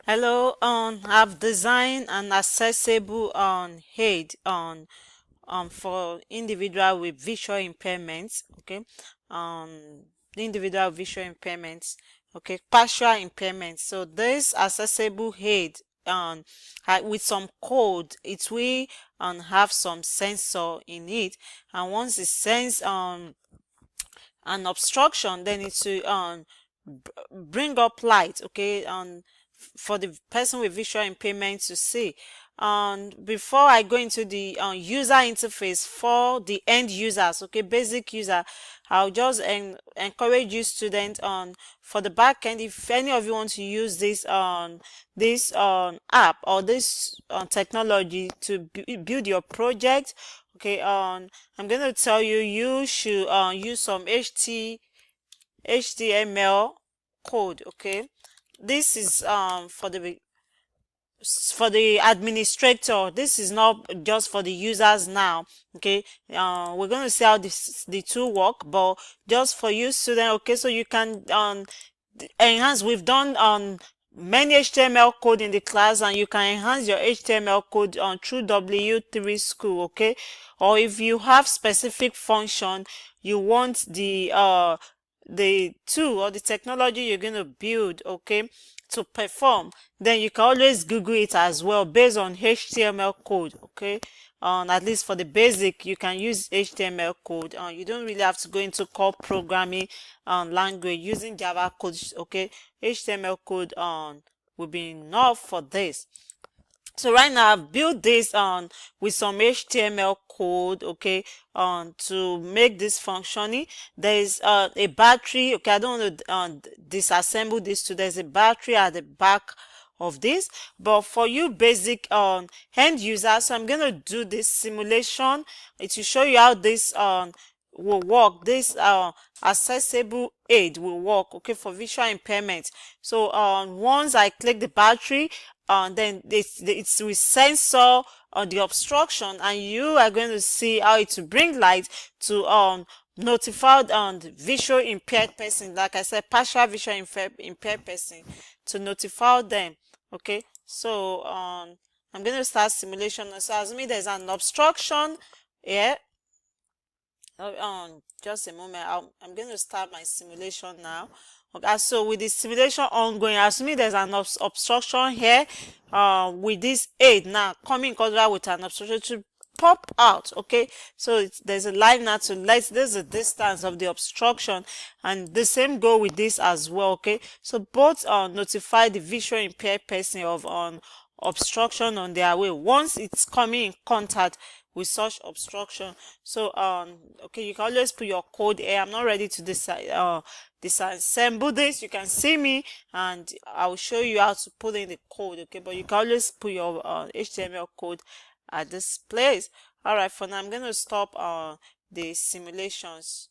Hello, I've designed an accessible aid for individual with visual impairments. Okay, the individual with visual impairments. Okay, partial impairments. So this accessible aid with some code, it will have some sensor in it, and once it sends an obstruction, then it will bring up light, okay, for the person with visual impairment to see. And before I go into the user interface for the end users, okay, basic user, I'll just encourage you students on for the back end, if any of you want to use this app or this technology to build your project. Okay, I'm going to tell you, you should use some HTML code. Okay, this is for the administrator. This is not just for the users now. Okay, we're going to see how the two work, but just for you student. Okay, so you can enhance. We've done many HTML code in the class, and you can enhance your HTML code through W3 School. Okay, or if you have specific function you want the tool or the technology you're going to build, okay, to perform, then you can always Google it as well based on HTML code. Okay, at least for the basic you can use HTML code. You don't really have to go into core programming language using Java code. Okay, HTML code will be enough for this. So right now I've built this with some HTML code, okay, to make this functioning. There is a battery. Okay, I don't want to disassemble this too. There's a battery at the back of this, but for you basic end users, so I'm gonna do this simulation. It will show you how this will work. This accessible aid will work, okay, for visual impairment. So once I click the battery, then it will sensor on the obstruction, and you are going to see how it will bring light to notify the visual impaired person, like I said, partial visual impaired person, to notify them. Okay, so I'm going to start simulation. So assuming there's an obstruction here. Just a moment. I'm going to start my simulation now. Okay, so with the simulation ongoing, assuming there's an obstruction here, with this aid now coming in contact with an obstruction to pop out. Okay, so there's a line now to let there's a distance of the obstruction, and the same go with this as well. Okay, so both notify the visual impaired person of obstruction on their way once it's coming in contact with such obstruction. So okay, you can always put your code here. I'm not ready to disassemble this. You can see me and I'll show you how to put in the code. Okay, but you can always put your HTML code at this place. All right, for now I'm going to stop the simulations.